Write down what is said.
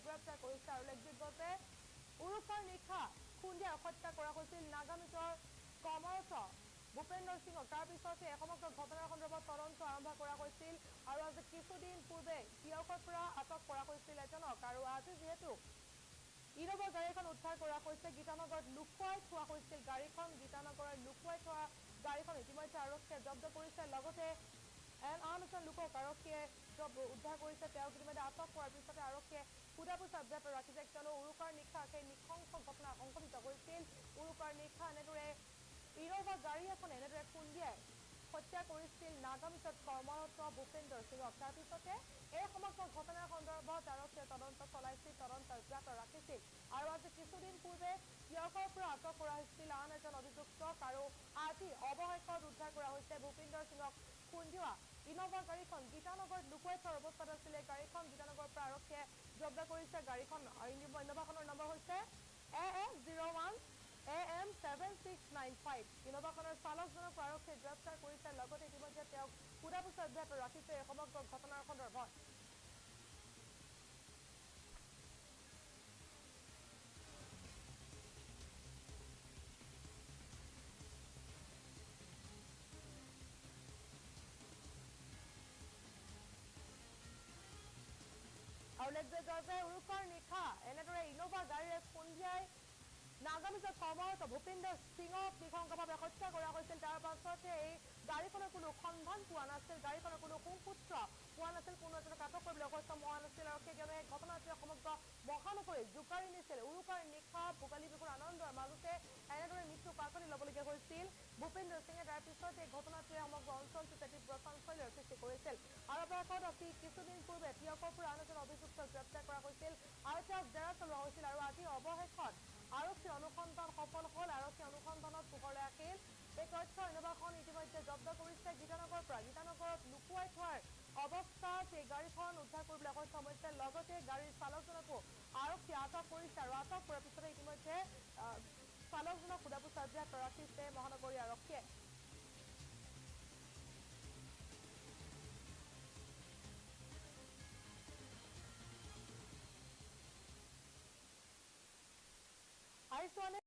গ্ৰেপ্তাৰ কৰিছে আৰু উল্লেখযোগ্য যে উৰুকাৰ নিশা খুন্দিয়াই হত্যা কৰা হৈছিল নাগামিজৰ কমৰত ভূপেন্দৰ সিঙক। তাৰ পিছতে সমগ্ৰ ঘটনাৰ সন্দৰ্ভত তদন্ত আৰম্ভ কৰা হৈছিল আৰু আজি কিছুদিন পূৰ্বে তিয়কৰ পৰা আটক কৰা হৈছিল এজনক। আৰু আজি যিহেতু ইনোভা গাড়ীখন উদ্ধাৰ কৰা হৈছে, গীতানগৰত লুকুৱাই থোৱা হৈছিল গাড়ীখন। গীতানগৰৰ লুকুৱাই থোৱা গাড়ীখন ইতিমধ্যে আৰক্ষীয়ে জব্দ কৰিছে। লগতে আন এজন লোকক আৰক্ষীয়ে উদ্ধাৰ কৰিছে। তেওঁক ইতিমধ্যে আটক কৰাৰ পিছতে আৰক্ষীয়ে সোধাপোছা অব্যাহত ৰাখিছে, কিয়নো উৰুকাৰ নিশা সেই নৃশংস ঘটনা সংঘটিত হৈছিল। উৰুকাৰ নিশা এনেদৰে ইনোভা গাড়ী এখন এনেদৰে খুন্দিয়াই হত্যা কৰিছিল নাগামিজত কৰ্মৰত ভূপেন্দৰ সিঙক। তাৰ পিছতে এই সমগ্ৰ ঘটনাৰ সন্দৰ্ভত আৰক্ষীয়ে তদন্ত চলাইছিল, তদন্ত অব্যাহত ৰাখিছিল। আৰু আজি কিছুদিন পূৰ্বে তিয়কৰ পৰা আটক কৰা হৈছিল আন এজন অভিযুক্তক আৰু আজি অৱশেষত উদ্ধাৰ কৰা হৈছে ভূপেন্দৰ সিঙক খুন্দিওৱা ইনোভা গাড়ীখন। গীতানগৰত লুকুৱাই থোৱাৰ অৱস্থাত আছিলে গাড়ীখন। গীতানগৰৰ পৰা আৰক্ষীয়ে জব্দ কৰিছে গাড়ীখন। ইনোভাখনৰ নম্বৰ হৈছে AS01 AM 7695। ইনোভাখনৰ চালকজনক আৰক্ষীয়ে গ্ৰেপ্তাৰ কৰিছে। লগতে ইতিমধ্যে তেওঁক সোধাপোছা অব্যাহত ৰাখিছে এই সমগ্ৰ ঘটনাৰ সন্দৰ্ভত। আৰু উল্লেখযোগ্য যে উৰুকাৰ নিশা এনেদৰে ইনোভা গাড়ীৰে খুন্দিয়াই নাগামিজত কৰ্মৰত ভূপেন্দৰ সিঙক নৃশংসভাৱে হত্যা কৰা হৈছিল। তাৰ পাছতে এই গাড়ীখনৰ কোনো সন্ধান পোৱা নাছিল, গাড়ীখনৰ কোনো সুপুত্ৰ পোৱা নাছিল, কোনো এজনক আটক কৰিবলৈ সক্ষম হোৱা নাছিল আৰক্ষীয়ে, কিয়নো এই ঘটনাটোৱে সমগ্ৰ মহানগৰীত জোকাৰি নিছিল। উৰুকাৰ নিশা ভোগালী বিহুৰ আনন্দৰ মাজতে এনেদৰে মৃত্যু পাকনি ল'বলগীয়া হৈছিল ভূপেন্দৰ সিঙে। তাৰ পিছত এই ঘটনাটোৱে সমগ্ৰ অঞ্চলটোতে তীব্ৰ চাঞ্চল্যৰ সৃষ্টি কৰিছিল। আৰু অৱশেষত অতি কিছুদিন পূৰ্বে তিয়কৰ পৰা আন এজন অভিযুক্তক গ্ৰেপ্তাৰ কৰা হৈছিল আৰু তেওঁক জেৰা চলোৱা হৈছিল। আৰু আজি অৱশেষত আৰক্ষীৰ অনুসন্ধান সফল হ'ল। আৰক্ষী অনুসন্ধানত পোহৰলৈ আহিল এই তথ্য। ইনোভাখন ইতিমধ্যে জব্দ কৰিছে গীতানগৰৰ পৰা। গীতানগৰত লুকুৱাই থোৱাৰ অৱস্থাত এই গাড়ীখন উদ্ধাৰ কৰিবলৈ সক্ষম হৈছে। লগতে গাড়ীৰ চালকজনকো আৰক্ষীয়ে আটক কৰিছে আৰু আটক কৰাৰ পিছতে ইতিমধ্যে চালকজনক সোধাপোছা অব্যাহত ৰাখিছে মহানগৰী আৰক্ষীয়ে। আইচোৱানে